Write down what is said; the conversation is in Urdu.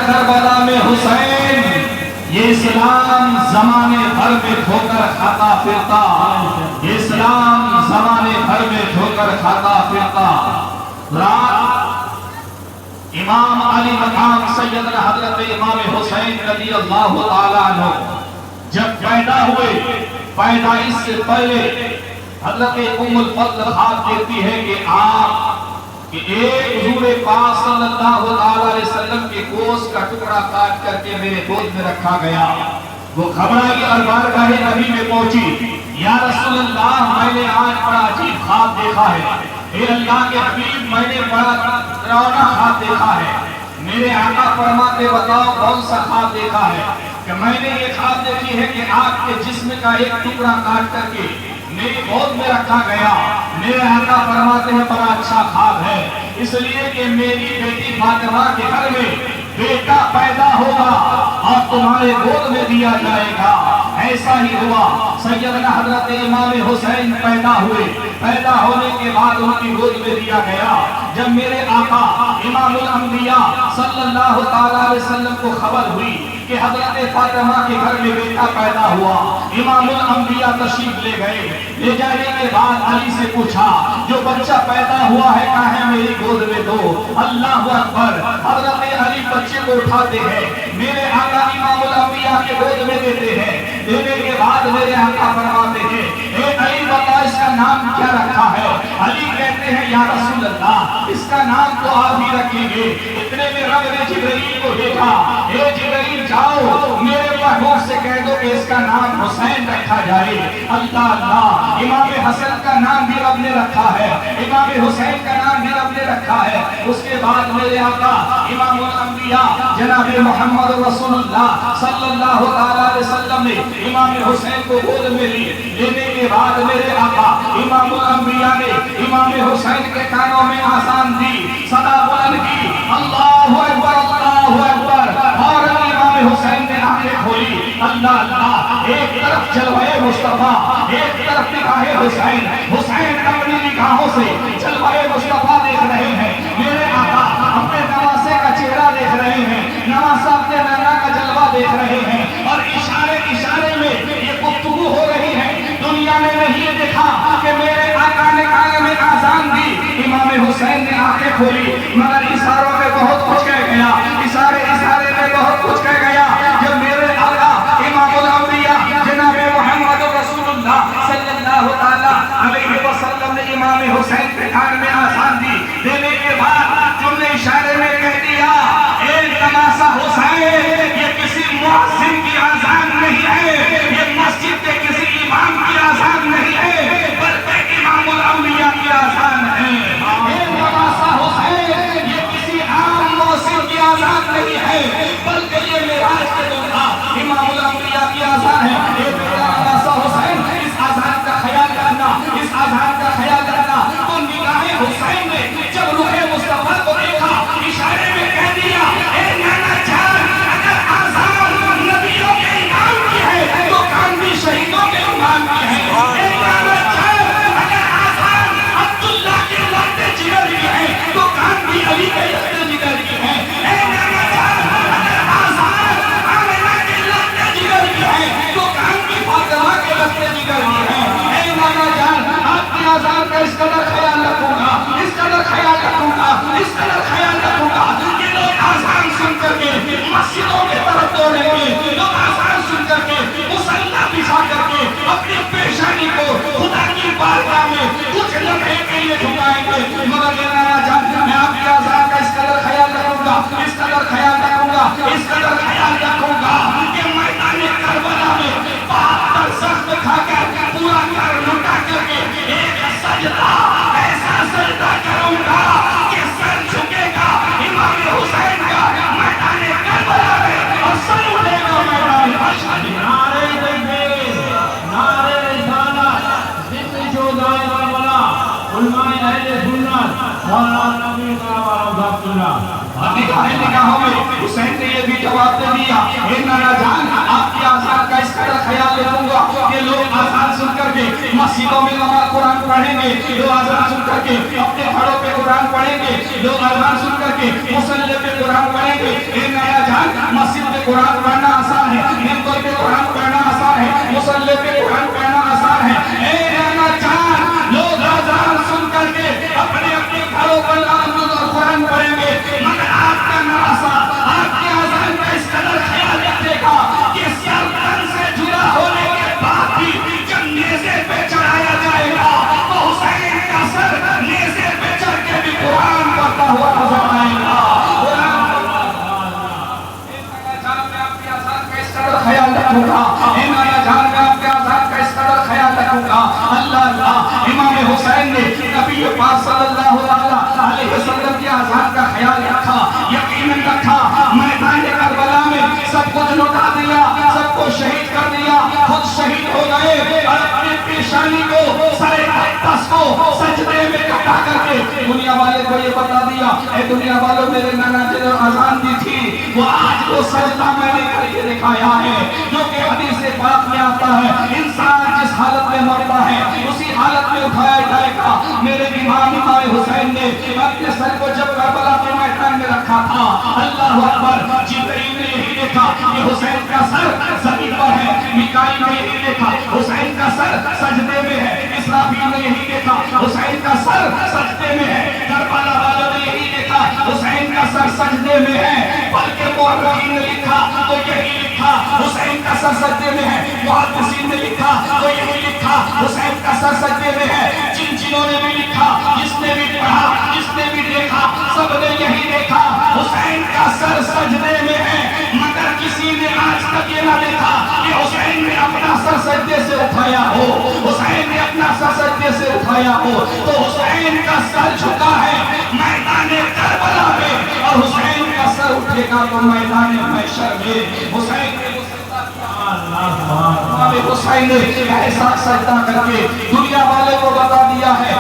کربلا میں حسین، یہ اسلام زمانے بھر میں ٹھوکر کھاتا پھرتا، یہ اسلام زمانے بھر میں ٹھوکر کھاتا پھرتا۔ رات امام علی مقام سیدنا حضرت امام حسین رضی اللہ تعالیٰ عنہ جب پیدا ہوئے، پیدائش سے پہلے حضرت ام الفضل خواب دیتی ہے کہ آپ کہ ایک حضور پاک صلی اللہ علیہ وسلم کے گوشت کا ٹکڑا کاٹ کر کے میرے گود میں رکھا گیا۔ وہ گھبرائی اور بارگاہ نبی میں پہنچی، یا رسول اللہ میں نے آج بڑا عجیب خواب دیکھا ہے، اے اللہ کے حبیب میں نے بڑا ڈراؤنا خواب دیکھا ہے۔ میرے آقا فرماتے بتاؤ کون سا خواب دیکھا ہے؟ کہ میں نے یہ خواب دیکھی ہے کہ آپ کے جسم کا ایک ٹکڑا کاٹ کر کے میری گود میں رکھا گیا۔ میرے آقا فرماتے ہیں بڑا اچھا خواب ہے، اس لیے کہ میری بیٹی فاطمہ کے گھر میں بیٹا پیدا ہوگا اور تمہارے گود میں دیا جائے گا۔ ایسا ہی ہوا، سیدنا حضرت امام حسین پیدا ہوئے، پیدا ہونے کے بعد ان کی گود میں دیا گیا۔ جب میرے آقا امام الانبیاء صلی اللہ تعالیٰ علیہ وسلم کو خبر ہوئی کہ حضرت فاطمہ کے گھر میں بیٹا پیدا ہوا، امام الانبیاء تشریف لے گئے۔ لے جانے کے بعد علی سے پوچھا جو بچہ پیدا ہوا ہے کہاں ہے، میری گود میں دو۔ اللہ اکبر، حضرت علی بچے کو اٹھاتے ہیں، میرے آقا امام الانبیاء کے گود میں دیتے ہیں۔ دینے کے بعد میرے آقا فرماتے ہیں اے علی بتا اس کا نام کیا رکھا ہے؟ علی کہتے ہیں یا رسول اللہ اس کا نام تو آپ ہی رکھیں گے۔ اتنے میں رب نے جبرائیل کو بھیجا، اے جبرائیل جاؤ میرے محبوب سے کہہ دو کہ اس کا نام حسین رکھا جائے۔ اللہ اللہ، امام حسن کا نام بھی رب نے رکھا ہے، امام حسین کا نام بھی رب نے رکھا ہے۔ اس کے بعد میرے آقا امام الانبیاء جناب محمد رسول اللہ صلی اللہ علیہ وسلم نے امام حسین کو گود میں لی۔ لینے کے بعد میرے آقا امام الانبیاء نے امام حسین کے کانوں میں آذان دی، صدا بلند کی، اللہ اکبر اللہ اکبر، اور امام حسین نے آنکھیں کھولی۔ اللہ اللہ، ایک طرف جلوہ مصطفیٰ، ایک طرف نگاہ حسین، حسین اپنی نگاہوں سے جلوہ مصطفیٰ دیکھ رہے ہیں، میرے آقا اپنے نواسے کا چہرہ دیکھ رہے ہیں، نواسہ اپنے نانا کا جلوہ دیکھ رہے ہیں، اور اشارے اشارے میں یہ گفتگو ہو رہی ہے۔ دنیا نے نہیں دیکھا کہ میرے آقا نے کان میں آذان دی، امام حسین نے آنکھیں کھولی، مگر اشاروں میں بہت کچھ کہہ گیا، اشارے اشارے میں بہت کچھ کہہ گیا۔ جب میرے آقا امام الانبیاء جناب محمد رسول اللہ صلی اللہ تعالیٰ علیہ وسلم نے امام حسین کے کان میں آذان دی، دینے کے بعد جن نے اشارے میں کہہ دیا اے تماشا حسین، یہ کسی مؤذن کی آذان نہیں ہے، یہ مسجد کے کسی امام کی آذان نہیں ہے، بلکہ امام الانبیاء کی آذان ہے۔ اے تماشا حسین، یہ کسی عام مؤذن کی آذان نہیں ہے، بلکہ یہ معراج کے دوران امام الانبیاء کی آذان ہے۔ اے تماشا حسین، اس آذان کا خیال کرنا، اس آذان کا خیال کرنا۔ تو نگاہ حسین نے جب روح مصطفیٰ کو دیکھا، اشارے میں کہہ دیا اے نانا جان، اگر آذان نبیوں کے امام کی ہے تو کام بھی شہیدوں کے امام کی ہے۔ اے نانا جان، اگر آذان عبداللہ کے لخت جگر کی ہے تو کام بھی علی کے لخت جگر کی ہے۔ اے نانا جان، اگر آذان آمنہ کے لخت جگر کی ہے تو کام بھی فاطمہ کے لخت جگر کی ہے۔ اے نانا جان، آپ کی آذان کا اس قدر خیال رکھوں گا، اس قدر خیال رکھوں گا، اس قدر خیال رکھوں گا کہ لوگ آذان سن کر کے مسجدوں کے طرف دوڑیں گے، لوگ آذان سن کر کے مصلی بچھا کر کے اپنی پیشانی کو خدا کی بارگاہ میں کچھ لمحے کے لیے جھکائیں گے۔ مگر یہ نانا جان، میں آپ کی آذان کا اس قدر خیال رکھوں گا، اس قدر خیال رکھوں گا، اس قدر خیال رکھوں گا کہ میدان کربلا میں 72 زخم کھا کر پورا کر لٹا کر کے ایک سجدہ، ایسا سجدہ کروں گا کہ سر جھکے گا امام حسین کا میدان کربلا میں، اور سر اٹھے گا میدان حشر میں۔ نعرہ تکبیر، نعرہ رسالت، ذکر شہدائے کربلا، علماء اہل سنت، مولانا نبی کا وعظات اللہ۔ نگاہوں میں حسین نے یہ بھی جواب دے دیا اے نانا جان، آپ کی آذان کا اس قدر خیال رکھوں گا کہ لوگ آذان سن کر کے مسجدوں میں نماز قرآن پڑھیں گے، لوگ آذان سن کر کے اپنے گھروں پہ قرآن پڑھیں گے، لوگ آذان سن کر کے مصلی پہ قرآن پڑھیں گے۔ اے نانا جان، جان مسجد میں قرآن پڑھنا آسان ہے، منبر پہ قرآن پڑھنا آسان ہے، مصلی پہ قرآن پڑھنا آسان ہے۔ اے نانا جان لوگ اذان سن کر کے اپنے اپنے گھروں پر آمد اور قرآن پڑھیں گے، مگر آپ کا نواسا آپ کے اذان کا اس قدر خیال رکھے گا کہ سر تن سے جدا ہونے کے بعد بھی جب نیزے پہ چڑھایا جائے گا تو حسین کا سر نیزے پہ چڑھ کے بھی قرآن پڑھتا ہوا نظر آئے گا۔ خیال رکھوں گا، امام جان میں آپ کے آزاد کا اس قدر خیال رکھوں گا۔ اللہ اللہ امام حسین نے نبی پاک صلی اللہ علیہ وسلم کے آزاد کا خیال رکھا، یقیناً رکھا۔ میدان کربلا میں سب کچھ لٹا دیا، سب کو شہید کر دیا، خود شہید ہو گئے اور اپنی پیشانی کو سر اقدس کو سجدے میں کٹا کر کے دنیا والے کو یہ بتا دیا، اے دنیا والوں میرے نانا جی نے اذان دی تھی وہ آج وہ سجدہ میں نے کر کے دکھایا ہے، جو کہ حدیث پاک میں آتا ہے انسان جس حالت میں مرتا ہے اسی حالت میں اٹھایا جائے گا۔ میرے امام حسین نے اپنے سر کو جب کربلا کے میدان میں رکھا تھا، اللہ اکبر، جبرائیل نے یہی دیکھا کہ حسین کا سر زمین پر ہے، میکائیل نے یہی دیکھا حسین کا سر سجدے میں ہے، اسرافیل نے یہی دیکھا حسین کا سر سجدے میں ہے، کربلا والوں نے یہی دیکھا حسین کا سر سجدے میں ہے، بلکہ مورخین نے لکھا تو یہی لکھا حسین کا سر سجدے میں ہے، محدثین نے لکھا تو یہی لکھا حسین کا سر سجدے میں ہے، جنہوں نے بھی لکھا، جس نے بھی پڑھا، جس نے بھی دیکھا، سب نے یہی دیکھا حسین کا سر سجدے میں ہے، مگر کسی نے آج تک یہ نہ دیکھا کہ حسین نے اپنا سر سجدے سے اٹھایا ہو، حسین نے اپنا سر سجدے سے اٹھایا ہو۔ تو حسین کا سر جھکا ہے میدان کربلا میں، اور حسین کا سر اٹھے گا تو میدان محشر میں۔ حسین نے حسین نے ایسا سجدہ کر کے دنیا والے